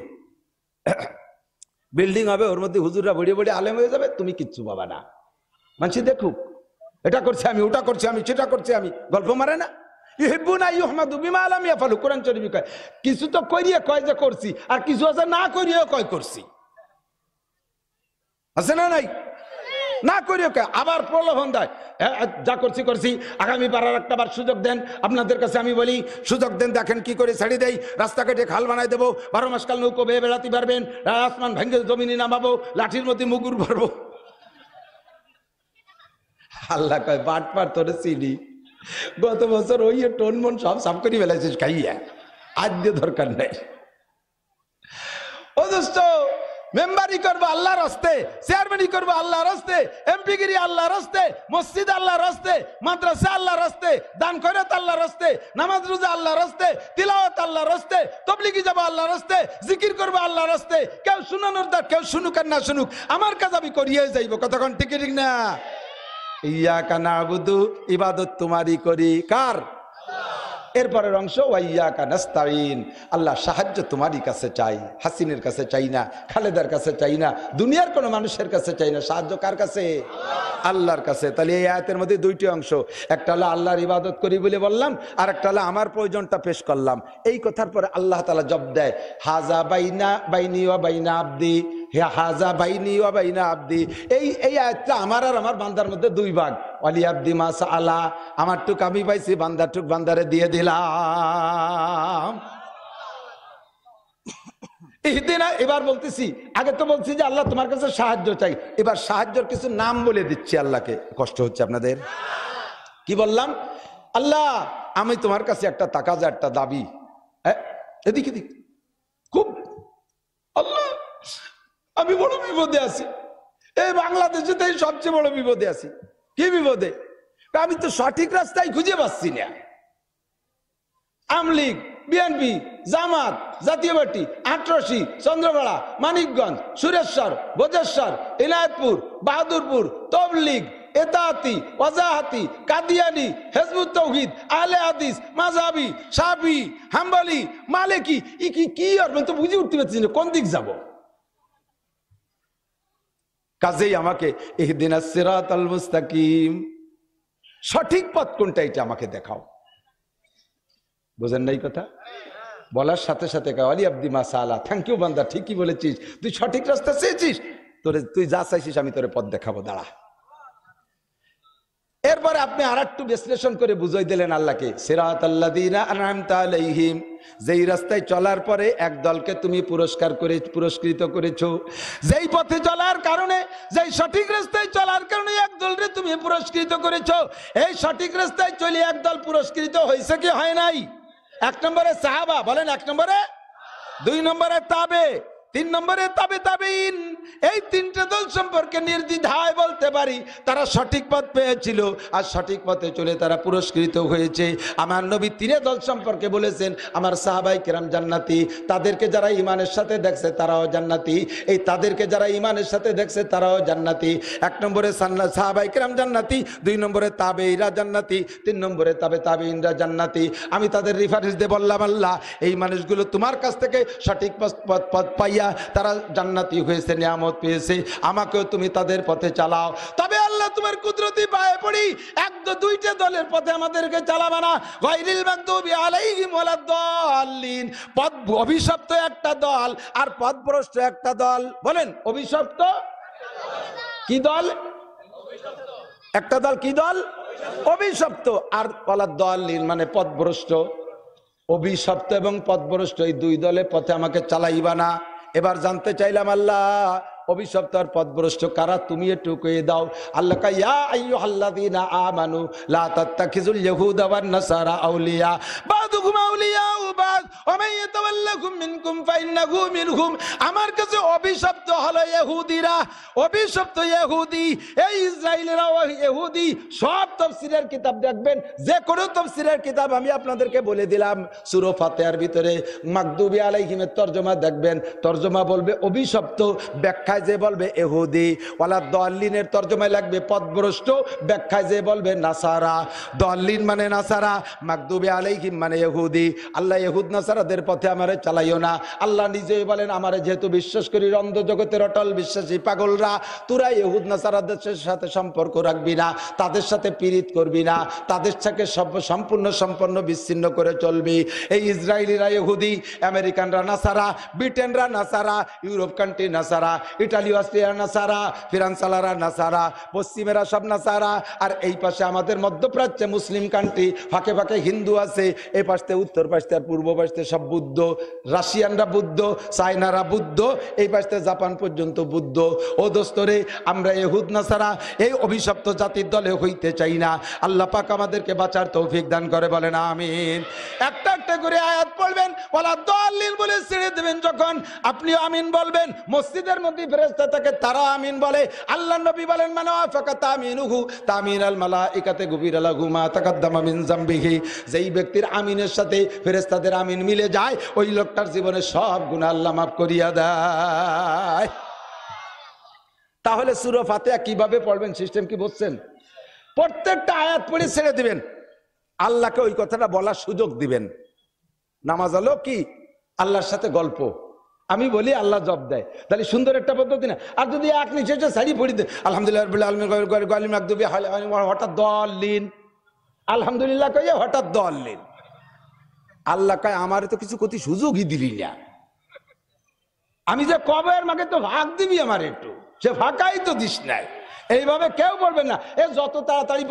বিল্ডিং হবে, ওর মধ্যে হুজুররা বড়িয়ে বড়িয়ে আলেম হয়ে যাবে, তুমি কিচ্ছু পাবা না। মানুষ দেখুক, এটা করছে আমি, ওটা করছে আমি, সেটা করছে আমি, গল্প মারে না। ইউহিব্বুনা ইউহমাদু বিমা লাম ইয়াফালু, কোরআন শরীফে কয়। কিছু তো করিয়ে কয় যে করছি, আর কিছু আছে না করিয়েও কয় করছি, আছে না নাই? না করিও কে, আবার প্রলোভন দেয়, যা করছি করছি, আগামী বার আর একটা বার সুযোগ দেন। আপনাদের কাছে আমি বলি সুযোগ দেন, দেখেন কি করে ছেড়ে দেই। রাস্তাঘাটে খাল বানাই দেবো, 12 মাস কাল নৌকো বেয়ে বেড়াতে পারবেন, আসমান ভেঙে জমিনে নামাবো, লাঠির মধ্যে মুগুর ভরবো। আল্লাহ কয় বাট পার তোরে চিনি, গত বছর ওই টোন মন সব সাফ করে ফেলাইছিস খাইয়া, আজ দিয়ে দরকার নাই। ও দোস্ত, মেম্বারি করবো আল্লাহর হস্তে, চেয়ারম্যানই করবো আল্লাহর হস্তে, এমপিগিরি আল্লাহর হস্তে, মসজিদ আল্লাহর হস্তে, মাদ্রাসা আল্লাহর হস্তে, দান খয়রাত আল্লাহর হস্তে, নামাজ রোজা আল্লাহর হস্তে, তিলাওয়াত আল্লাহর হস্তে, তাবলীগে যাব আল্লাহর হস্তে, জিকির করবো আল্লাহর হস্তে। কেউ শুনানোর দা, কেউ শুনুক আর না শুনুক, আমার কাজ আমি করিয়ে যাইব। কতক্ষণ ঠিক ঠিক না? ইয়াকা নাবুদু, ইবাদত তোমারই করি। কার? এরপরের অংশ ওয়াইয়াকা নাস্তাইন, আল্লাহ সাহায্য তোমারই কাছে চাই, হাসিনের কাছে চাই না, খালেদার কাছে চাই না, দুনিয়ার কোনো মানুষের কাছে চাই না। সাহায্য কার কাছে? আল্লাহর কাছে। তাহলে এই আয়াতের মধ্যে 2টি অংশ, একটা হলো আল্লাহর ইবাদত করি বলে বললাম, আর একটা হলো আমার প্রয়োজনটা পেশ করলাম। এই কথার পরে আল্লাহ তাআলা জব দেয়, হাজা বাইনি ওয়া বাইনা আবদি, হাজা বাইনি ওয়া বাইনা আবদি। এই আয়াতটা আমার আর আমার বান্দার মধ্যে 2 ভাগ। ওয়ালি আবদি মা সাআলা, আমার টুক আমি পাইছি, বান্দার টুক বান্দারে দিয়ে দিলাম। ইহদিনা, এবার বলতেছি, আগে তো বলছি যে আল্লাহ তোমার কাছে সাহায্য চাই, এবার সাহায্যের কিছু নাম বলে দিচ্ছি আল্লাহকে। কষ্ট হচ্ছে আপনাদের? কি বললাম? আল্লাহ আমি তোমার কাছে একটা তাকাজা, একটা দাবি, এদিক এদিক খুব, আল্লাহ আমি বড় বিপদে আছি, এই বাংলাদেশে তো সবচেয়ে বড় বিপদে আছি। কি বিপদে? আমি তো সঠিক রাস্তায় খুঁজে পাচ্ছি না। আমলিগ, বিএনপি, জামাত, জাতীয় পার্টি, আটরশি, চন্দ্রপাড়া, মানিকগঞ্জ, সুরেশ্বর, ভোজেশ্বর, ইনায়তপুর, বাহাদুরপুর, তবলিগ, এতাহাতি, ওয়াজাহাতি, কাদিয়ানি, হিজবুত তাওহীদ, আহলে হাদিস, মাযহাবি, শাফি, হাম্বলি, মালিকি, কি আর তো বুঝে উঠতে পারছি না কোন দিক যাব। কাজেই আমাকে ইহদিনাস সিরাতাল মুস্তাকিম, সঠিক পথ কোনটা এটা আমাকে দেখাও। বুঝেন নাই কথা? বলার সাথে সাথে ওয়ালি আবদি মা সাআলা, থ্যাংক ইউ বান্দা, ঠিকই বলেছিস, তুই সঠিক রাস্তা চেয়েছিস, তুই যা চাইছিস আমি তোরে পথ দেখাবো, দাঁড়া। এরপরে আপনি আর একটু বিশ্লেষণ করে বুঝাই দিলেন আল্লাহকে, সিরাতাল্লাযীনা আনআমতা আলাইহিম, যেই রাস্তায় চলার পরে এক দলকে তুমি পুরস্কৃত করেছো, যেই পথে চলার কারণে, যেই সঠিক রাস্তায় চলার কারণে এক দলকে তুমি পুরস্কৃত করেছো। এই সঠিক রাস্তায় চলে এক দল পুরস্কৃত হয়েছে কি হয় নাই? এক নম্বরে সাহাবা, বলেন এক নম্বরে, দুই নম্বরে তাবে, তিন নম্বরে তাবে তাবেইন। এই তিনটে দল সম্পর্কে নির্দ্বিধায় বলতে পারি তারা সঠিক পথ পেয়েছিল আর সঠিক পথে চলে তারা পুরস্কৃত হয়েছে। আমার নবী তিনে দল সম্পর্কে বলেছেন আমার সাহাবাই কেরাম জান্নাতি, তাদেরকে যারা ইমানের সাথে দেখছে তারাও জান্নাতি, এই তাদেরকে যারা ইমানের সাথে দেখছে তারাও জান্নাতি। এক নম্বরে সাহাবাই কেরাম জান্নাতি, দুই নম্বরে তাবেইরা জান্নাতি, তিন নম্বরে তাবে তাবেইনরা জান্নাতি। আমি তাদের রেফারেন্স দিয়ে বললাম আল্লাহ এই মানুষগুলো তোমার কাছ থেকে সঠিক পথ পাইয়া তারা জান্নাতি হয়েছে, নিয়ামত পেয়েছে, আমাকেও তুমি তাদের পথে চালাও। তবে আল্লাহ তোমার কুদরতি পায়ে পড়ি এক দুইটা দলের পথে আমাদেরকে চালাবা না। গায়রিল মাগদুবি আলাইহিম ওয়ালাদ-দাল্লিন, পথ অভিশপ্ত একটা দল আর পথভ্রষ্ট একটা দল। বলেন অভিশপ্ত কি দল? একটা দল কি দল? অভিশপ্ত। আর ওয়ালাদ-দাল্লিন মানে পথভ্রষ্ট। অভিশপ্ত এবং পথভ্রষ্ট এই দুই দলের পথে আমাকে চালাইবা না। এবার জানতে চাইলাম আল্লাহ অভিশপ্ত আর পথভ্রষ্ট কারা, তুমি একটু কয়ে দাও। আল্লাহ কয় ইয়া আইয়ুহাল্লাযীনা আমানু লা তাত্তাখিযুল ইয়াহুদা ওয়ান নাসারা আউলিয়া বাযুহুম আউলিয়াউ বায ওয়া মান ইয়াতাওয়াল্লাহুম মিনকুম ফাইন্নাহু মিনহুম। আমার কাছে অভিশপ্ত হলো ইহুদিরা, অভিশপ্ত ইহুদি। এই ইসরায়েলেরা ইহুদি। সব তাফসীরের কিতাব দেখবেন, যে কোনো তাফসীরের কিতাব আমি আপনাদেরকে বলে দিলাম, সূরা ফাতিহার ভিতরে মাগদুবি আলাইহিমের তরজমা দেখবেন, তরজমা বলবে অভিশপ্ত, ব্যাখ্যা যে বলবে ইহুদি। ওয়ালাদ-দাল্লিনের তরজমায় লাগবে পথভ্রষ্ট, ব্যাখ্যায় যে বলবে নাসারা। দাল্লিন মানে নাসারা, মাগদুবি আলাইহিম মানে ইহুদি। আল্লাহ ইহুদ নাসারাদের পথে আমারে চালাইও না। আল্লাহ নিজেই বলেন আমারে যেহেতু বিশ্বাস করি অন্ধ জগতের অটল বিশ্বাসী পাগলরা, তোরা ইহুদ নাসারাদের সাথে সম্পর্ক রাখবি না, তাদের সাথে পীড়িত করবি না, তাদের সাথে সম্পূর্ণ বিচ্ছিন্ন করে চলবি। এই ইসরায়েলিরা ইহুদি, আমেরিকানরা নাসারা, ব্রিটেনরা নাসারা, ইউরোপ কান্ট্রি নাসারা, ইটালি অস্ট্রিয়া নাসারা, ফ্রান্সালারা নাসারা, পশ্চিমেরা সব নাসারা। আর এই পাশে আমাদের মধ্যপ্রাচ্যে মুসলিম কান্ট্রি, ফাঁকে ফাঁকে হিন্দু আছে, এই পাশে উত্তর পাশে আর পূর্ব পাশে সব বুদ্ধ, রাশিয়ানরা বুদ্ধ, চায়নারা বুদ্ধ, এই পাশে জাপান পর্যন্ত বুদ্ধ। ও দোস্তরে আমরা ইহুদ নাসারা এই অভিশপ্ত জাতির দলে হইতে চাই না। আল্লাহ পাক আমাদেরকে বাঁচার তৌফিক দান করে, বলেন আমিন। একটা একটা করে আয়াত পড়বেন, ওয়ালাদ-দাল্লিন বলে ছেড়ে দেবেন, যখন আপনি আমিন বলবেন মসজিদের মধ্যে ফেরেশতা থাকে তারা আমিন বলে। আল্লাহ নবী বলেন মান ওয়াফাকা তামিনুহু তামিনাল মালাইকাতি গুফিরা লাহু মা তাকাদ্দামা মিন যামবিহি। যেই ব্যক্তির আমিনের সাথে ফেরেশতাদের আমিন মিলে যায় ওই লোকটার জীবনে সব গুনাহ আল্লাহ মাফ করিয়া দেয়। তাহলে সূরা ফাতিহা কিভাবে পড়বেন সিস্টেম কি বুঝছেন? প্রত্যেকটা আয়াত পড়ে ছেড়ে দিবেন, আল্লাহকে ওই কথাটা বলার সুযোগ দিবেন। নামাজ হলো কি আল্লাহর সাথে গল্প, আমি বলি আল্লাহ জবাব দেয়, তাহলে সুন্দর একটা পদ্ধতি না। আর যদি এক নিচে সারি পড়ি দেন আলহামদুলিল্লাহ রাব্বিল আলামিন, হঠাৎ দাল্লিন, আলহামদুলিল্লাহ কইয়া হঠাৎ দাল্লিন। আল্লাহ কয় আমারে তো কিছু ক্ষতি সুযোগই দিলি না, আমি যে কবে মাকে তো ভাগ দিবি আমার একটু, সে ফাঁকাই তো দিস নাই। এইভাবে কেউ বলবেন না। এ যত তাড়াতাড়ি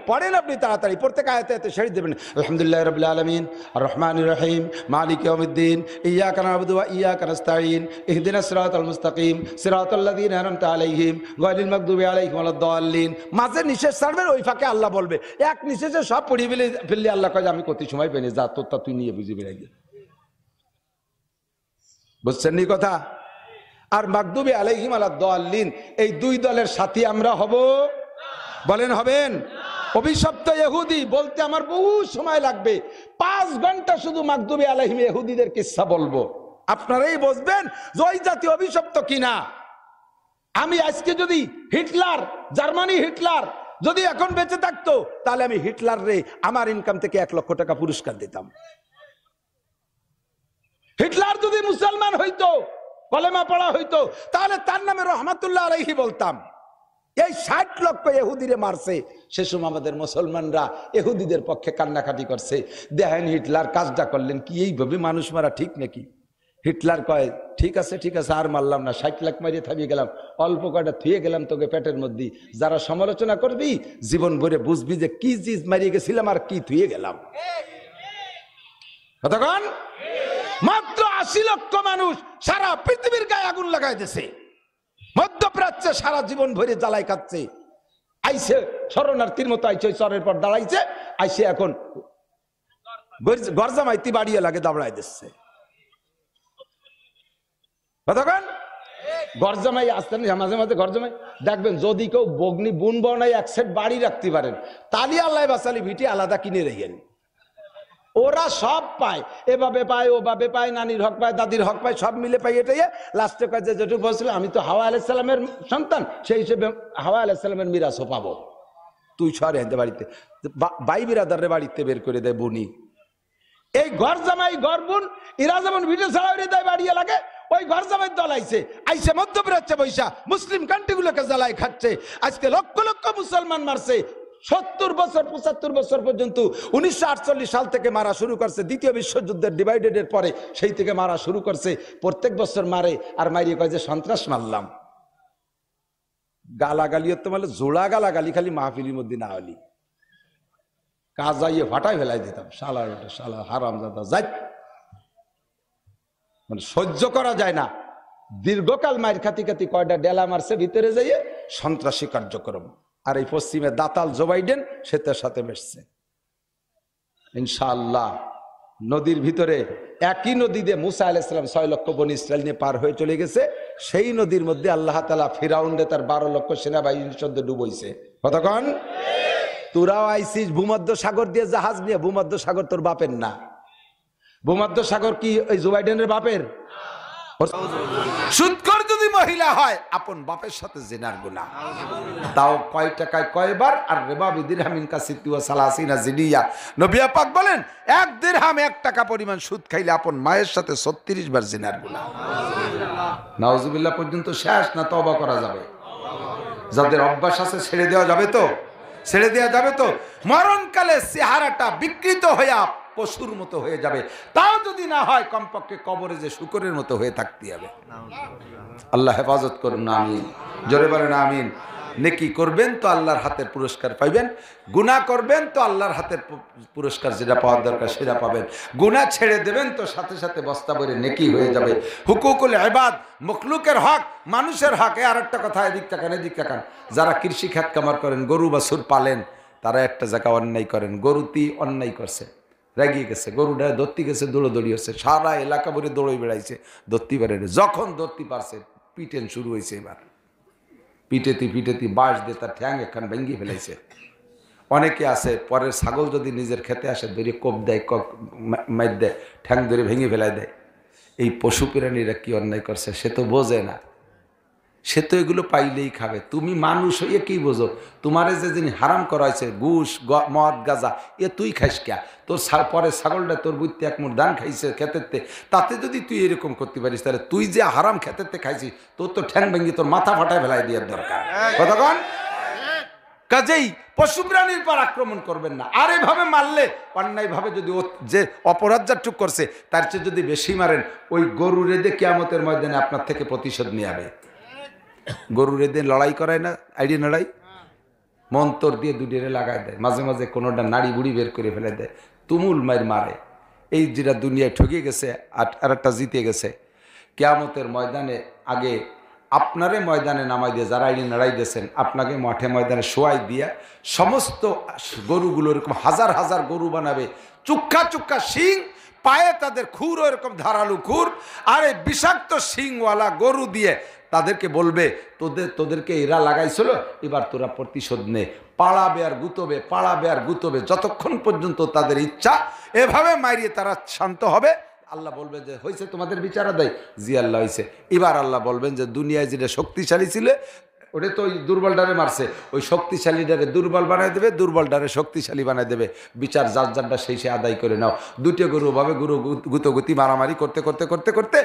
পড়েন আপনি তাড়াতাড়ি প্রত্যেক আয়াতে আয়াতে ছেড়ে দেবেন। আলহামদুলিল্লাহ রাব্বিল আলামিন আর রহমানির রহিম মালিক ইয়াউমিদ্দিন ইয়্যাকা না'বুদু ওয়া ইয়্যাকা নাস্তাঈন ইহদিনাস সিরাতাল মুস্তাকিম সিরাতাল্লাযীনা আন'আমতা আলাইহিম গায়রিল মাগদুবি আলাইহিম ওয়ালাদ-দাল্লিন। মাঝে নিঃশ্বাস ছাড়বেন, ওই ফাঁকে আল্লাহ বলবে, এক নিঃশ্বাসে সব পড়িয়ে ফেললে আল্লাহ কয় আমি কত সময় পেনি, যা তোরটা তুই নিয়ে বুঝে বেড়াই। বুঝছেন নি কথা? আর মাগদুবি আলাইহিম ওয়ালাদ-দাল্লিন এই দুই দলের সাথী আমরা হব, বলেন হবেন? অভিশপ্ত ইহুদি বলতে আমার বহু সময় লাগবে, 5 ঘন্টা শুধু মাগদুবি আলাইহিম ইহুদিদের কিসসা বলবো, আপনারাই বুঝবেন যে ওই জাতি অভিশপ্ত কিনা। আমি আজকে যদি হিটলার, জার্মানি হিটলার যদি এখন বেঁচে থাকতো, তাহলে আমি হিটলার রে আমার ইনকাম থেকে 1 লক্ষ টাকা পুরস্কার দিতাম। হিটলার যদি মুসলমান হইতো, কলেমা পড়া হইতো, তাহলে তার নামে রহমাতুল্লাহ আলাইহি বলতাম। এই 60 লক্ষ ইহুদিরে মারছে, সে সময় আমাদের মুসলমানরা ইহুদিদের পক্ষে কান্নাকাটি করছে। দেখেন হিটলার কাজটা করলেন কি, এইভাবে মানুষ মারা ঠিক নাকি? হিটলার কয় ঠিক আছে আর মারলাম না, 60 লাখ মারিয়ে থামিয়ে গেলাম, অল্প কয়টা থুয়ে গেলাম তোকে পেটের মধ্যে, যারা সমালোচনা করবি জীবন ভরে বুঝবি যে কি চিজ মারিয়ে গেছিলাম আর কি থুয়ে গেলাম। কতক্ষণ? মাত্র 80 লক্ষ মানুষ সারা পৃথিবীর গায়ে আগুন লাগাই দিছে, মধ্যপ্রাচ্যে সারা জীবন ভরে জ্বালাই খাচ্ছে, আইসে শরণার্থীর মতো আইসে চরের পর দাঁড়াইছে, আইসে এখন গরজামাইতি বাড়িয়ে লাগে দাঁড়াই দিচ্ছে। কতক্ষণ? গরজামাই আসতে মাঝে মাঝে গরজামাই দেখবেন, যদি কেউ বগ্নি বুন বনাই এক সেট বাড়ি রাখতে পারেন, তালি আল্লাহ বাসালি ভিটি আলাদা কিনে রেখেন। ওরা সব পায়, এভাবে পায় ওভাবে পায়, নানির হক পায় দাদির হক পায়, সব মিলে পাই। এটাই লাস্টে কাজে যেটুকু বলছিল, আমি তো হাওয়া আলাইহিস সালামের সন্তান, সেই হিসেবে হাওয়া আলাইহিস সালামের মিরাসও পাবো। তুই সরে হেঁটে বাড়িতে ভাই বিরাদারের বাড়িতে বের করে দেয় বুনি। এই ঘর জামাই ঘর বোন এরা যেমন ভিডিও ছাড়াই দেয় বাড়িয়ে লাগে, ওই ঘর জামাই দল আইসে মধ্যপ্রাচ্যে বৈশা মুসলিম কান্ট্রিগুলোকে জ্বালাই খাচ্ছে। আজকে লক্ষ লক্ষ মুসলমান মারছে, 70 বছর 75 বছর পর্যন্ত 1948 সাল থেকে মারা শুরু করছে, দ্বিতীয় বিশ্বযুদ্ধের ডিভাইডেডের পরে সেই থেকে মারা শুরু করছে। প্রত্যেক বছর মারে আর মারিয়ে কয় যে সন্ত্রাস মারলাম। গালাগালিও তো মানে জোড়া গালাগালি খালি মাহফিলির মধ্যে না হলি কাজ যাইয়ে ফাটাই ফেলাই দিতাম, শালা শালা হারামজাদা যাই, মানে সহ্য করা যায় না। দীর্ঘকাল মায়ের খাতি খাতি কয়টা ডেলা মারছে ভিতরে যাইয়ে সন্ত্রাসী কার্যক্রম। আর এই পশ্চিমে দাতাল জো বাইডেন সে তার সাথে মেশছে। ইনশাআল্লাহ নদীর ভিতরে একই নদী দিয়ে মুসা আলাইহিস সালাম 6 লক্ষ বনি ইসরাইল নিয়ে পার হয়ে চলে গেছে, সেই নদীর মধ্যে আল্লাহ তাআলা ফিরাউনরে তার 12 লক্ষ সেনাবাহিনীর সাথে ডুবাইছে। কতক্ষণ? তোরাও আইসিস ভূমধ্য সাগর দিয়ে জাহাজ নিয়ে, ভূমধ্য সাগর তোর বাপের না। ভূমধ্য সাগর কি ওই জো বাইডেনের বাপের? সুদখোর যদি মহিলা হয় আপন বাপের সাথে জিনার গুনাহ, তাও কয় টাকায় কয়বার। আর রিবা বিদিরহামিন কাসিতু ওয়া সালাসিনা জিনিয়া, নবী পাক বলেন 1 দিরহাম 1 টাকা পরিমাণ সুদ খাইলে আপন মায়ের সাথে 36 বার জিনার গুনাহ। নাউজুবিল্লাহ পর্যন্ত শেষ না তওবা করা যাবে? যাদের অভ্যাস আছে ছেড়ে দেওয়া যাবে তো? ছেড়ে দেওয়া যাবে তো? মরণকালে চেহারাটা বিকৃত হইয়া পশুর মতো হয়ে যাবে, তাও যদি না হয় কমপক্ষে কবরে যে শুকরের মতো হয়ে থাকতে হবে। আল্লাহ হেফাজত করুন, আমিন। জোরে বলেন আমিন। নেকি করবেন তো আল্লাহর হাতের পুরস্কার পাইবেন, গুনাহ করবেন তো আল্লাহর হাতের পুরস্কার যেটা পাওয়ার দরকার সেটা পাবেন। গুনাহ ছেড়ে দেবেন তো সাথে সাথে বস্তা ভরে নেকি হয়ে যাবে। হুকুকুল ইবাদ, মখলুকের হক, মানুষের হক। আর একটা কথা, এদিক তাকান এদিক তাকান। যারা কৃষি খাত কামার করেন, গরু বাছুর পালেন, তারা একটা জায়গা অন্যায় করেন। গরুতি অন্যায় করছে, রেগিয়ে গেছে, গরুটা ধরতে গেছে, দৌড়দৌড়ি হচ্ছে, সারা এলাকা ভরে দৌড়ই বেড়াইছে, ধরতে পারেনি। যখন ধরতে পারছে পিটেন শুরু হয়েছে। এবার পিটেতি বাঁশ দিয়ে তার ঠ্যাং এখান ভেঙে ফেলাইছে। অনেকে আছে পরের ছাগল যদি নিজের খেতে আসে ধরে কোপ দেয়, মার দেয়, ঠ্যাং ধরে ভেঙে ফেলাই দেয়। এই পশু প্রাণীরা কি অন্যায় করছে সে তো বোঝে না, সে তো এগুলো পাইলেই খাবে। তুমি মানুষ হইয়ে কি বোঝো? তোমারে যে জিনিস হারাম করা হয়েছে, ঘুষ মদ গাঁজা, এ তুই খাইস কে? তোর পরে ছাগলটা তোর বুঝতে এক মুঠ ধান খাইছে খেতেতে, তাতে যদি তুই এরকম করতে পারিস তাহলে তুই যে হারাম খেতেতে খাইছিস তোর তো ঠ্যাং ভেঙে তোর মাথা ফাটায় ফেলাই দেওয়ার দরকার। কতক্ষণ? কাজেই পশু প্রাণীর পর আক্রমণ করবেন না। আর এভাবে মারলে অন্যায় ভাবে যদি যে অপরাধ যাটুক করছে তার চেয়ে যদি বেশি মারেন, ওই গরু রেদে কিয়ামতের ময়দানে আপনার থেকে প্রতিশোধ নিয়ে যাবে। গরুর এদের লড়াই করায় না, আইডিয়া লড়াই, মন্তর দিয়ে দুটিরে লাগাই দেয়, মাঝে মাঝে কোনোটা নাড়ি বুড়ি বের করে ফেলে দেয়, তুমুল মায়ের মারে। এই যেটা দুনিয়ায় ঠকে গেছে আর একটা জিতে গেছে। কিয়ামতের ময়দানে আগে আপনারে ময়দানে নামাই দিয়ে যারা আইডি লড়াই দিয়েছেন আপনাকে মাঠে ময়দানে শোয়াই দিয়ে সমস্ত গরুগুলো এরকম হাজার হাজার গরু বানাবে, চুক্কা চুক্কা শিং, পায়ে তাদের খুর এরকম ধারালু খুর, আর এই বিষাক্ত শিংওয়ালা গরু দিয়ে তাদেরকে বলবে তোদেরকে এরা লাগাইছিল, এবার তোরা প্রতিশোধ নে। পাড়াবে আর গুতবে, পাড়াবে আর গুতবে, যতক্ষণ পর্যন্ত তাদের ইচ্ছা। এভাবে মারিয়ে তারা শান্ত হবে। আল্লাহ বলবে যে হয়েছে তোমাদের বিচার দেয়, জি আল্লাহ হয়েছে। এবার আল্লাহ বলবেন যে দুনিয়ায় যেটা শক্তিশালী ছিল ওটা তো ওই দুর্বলডারে মারছে, ওই শক্তিশালীডারে দুর্বল বানায় দেবে, দুর্বলডারে শক্তিশালী বানায় দেবে। বিচার যার যারটা সেই সে আদায় করে নাও। দুটো গরু ভাবে গরু গুতগুতি মারামারি করতে করতে করতে করতে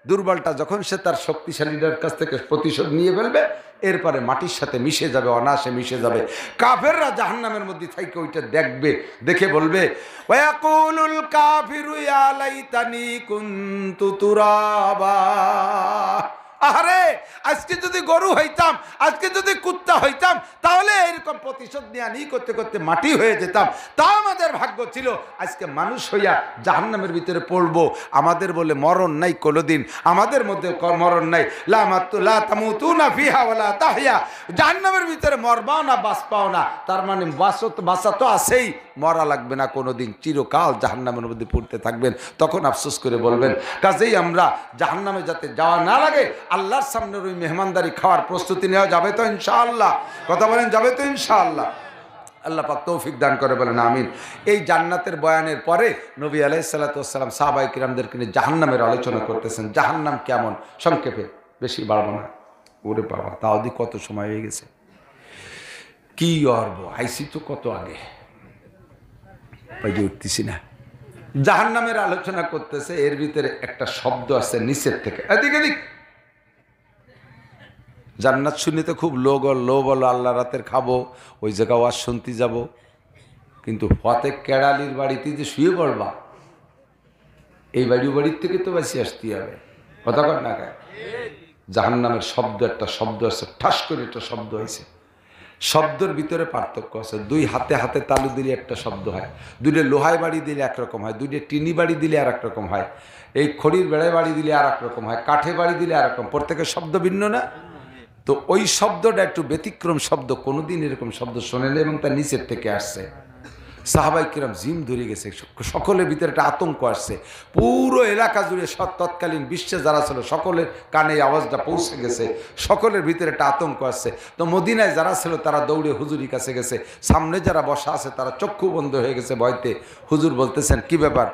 দুর্বলটা যখন সে তার শক্তিশালীটার কাছ থেকে প্রতিশোধ নিয়ে ফেলবে, এরপরে মাটির সাথে মিশে যাবে, অনায়াসে মিশে যাবে। কাফেররা জাহান্নামের মধ্যে থেকে ওইটা দেখবে, দেখে বলবে ওয়াকুলুল কাফিরু ইয়া লাইতানি কুনতু তুরাবা, আরে আজকে যদি গরু হইতাম, আজকে যদি কুত্তা হইতাম, তাহলে এরকম প্রতিশোধ নেওয়া করতে করতে মাটি হয়ে যেতাম। তা আমাদের ভাগ্য ছিল আজকে মানুষ হইয়া জাহান্নামের ভিতরে পড়বো। আমাদের বলে মরণ নাই কোনোদিন, আমাদের মধ্যে মরণ নাই। লা তামুতুনা ফিহা ওয়ালা তাহইয়া, জাহান্নামের ভিতরে মরবাও না বাঁচপাও না, তার মানে বাঁচা তো আছেই, মরা লাগবে না কোনোদিন, চিরকাল জাহান্নামের মধ্যে পড়তে থাকবেন। তখন আফসোস করে বলবেন, কাজেই আমরা জাহান্নামে যাতে যাওয়া না লাগে, আল্লাহর সামনের ওই মেহমানদারি খাওয়ার প্রস্তুতি নেওয়া যাবে তো ইনশাআল্লাহ? কথা বলেন, যাবে তো ইনশাআল্লাহ? আল্লাহ পাক তৌফিক দান করে, বলেন আমিন। এই জান্নাতের বয়ানের পরে নবী আলাইহিস সালাতু ওয়াস সালাম সাহাবায়ে কিরামদেরকে নিয়ে জাহান্নামের আলোচনা করতেছেন। জাহান্নাম কেমন, সংক্ষেপে, বেশি বাড়বো না। ওরে বাবা, তাও দি কত সময় হয়ে গেছে, কি অর্ব, আইসি তো কত আগে, উঠতেছি না। জাহান্নামের আলোচনা করতেছে, এর ভিতরে একটা শব্দ আছে নিচের থেকে, এদিকে দিক। জান্নাত শুনিতে খুব লো বলো, আল্লাহ রাতের খাবো, ওই জায়গা ওয়াজ শুনতে যাব, কিন্তু ফতে কেড়ালির বাড়িতে যে শুয়ে পড়বা, এই বাড়ির থেকে তো বেশি আসতে হবে। কথা কর না গায়ে। জাহান্নামের শব্দ, একটা শব্দ আছে, ঠাস করে একটা শব্দ হয়েছে। শব্দের ভিতরে পার্থক্য আছে। দুই হাতে হাতে তালু দিলে একটা শব্দ হয়, দুইটা লোহায় বাড়ি দিলে একরকম হয়, দুইটা টিনি বাড়ি দিলে আর একরকম হয়, এই খড়ির বেড়ায় বাড়ি দিলে আর একরকম হয়, কাঠে বাড়ি দিলে আর রকম, প্রত্যেকের শব্দ ভিন্ন না? তো ওই শব্দটা একটু ব্যতিক্রম শব্দ, কোনোদিন এরকম শব্দ শোনেন, এবং তার নিচের থেকে আসছে। সাহাবায়ে কিরাম জিম ধরে গেছে, সকলের ভিতরে একটা আতঙ্ক আসছে, পুরো এলাকা জুড়ে তৎকালীন বিশ্বে যারা ছিল সকলের কানে আওয়াজটা পৌঁছে গেছে, সকলের ভিতরে একটা আতঙ্ক আসছে। তো মদিনায় যারা ছিল তারা দৌড়ে হুজুরের কাছে গেছে, সামনে যারা বসা আছে তারা চক্ষু বন্ধ হয়ে গেছে ভয়তে। হুজুর বলতেছেন, কি ব্যাপার,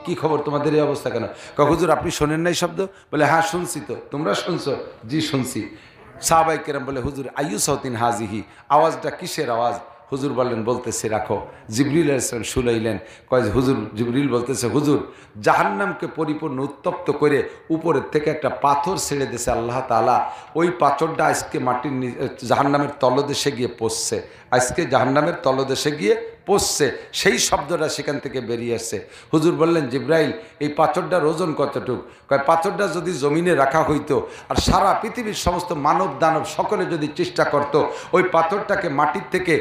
কি খবর তোমাদের, এই অবস্থা কেন? হুজুর আপনি শোনেন নাই শব্দ? বলে হ্যাঁ শুনছি। তো তোমরা শুনছো? জি শুনছি। সাহাবায়ে কেরাম বলে, হুজুর আইয়ু সাউতিন হাজিহি, আওয়াজটা কিসের আওয়াজ? হুজুর বললেন, বলতেছে রাখো। জিবরিল আলাইহিস সালাম শুনাইলেন, কয় হুজুর, জিবরিল বলতেছে, হুজুর জাহান্নামকে পরিপূর্ণ উত্তপ্ত করে উপরের থেকে একটা পাথর ছেড়ে দিয়েছে আল্লাহ তাআলা, ওই পাথরটা আজকে মাটির জাহান্নামের তলদেশে গিয়ে পড়ছে, আজকে জাহান্নামের তলদেশে গিয়ে পড়ছে, সেই শব্দটা সেখান থেকে বেরিয়ে আসছে। হুজুর বললেন, জিবরাইল এই পাথরটার ওজন কতটুক? কয় পাথরটা যদি জমিনে রাখা হইতো আর সারা পৃথিবীর সমস্ত মানব দানব সকলে যদি চেষ্টা করত ওই পাথরটাকে মাটির থেকে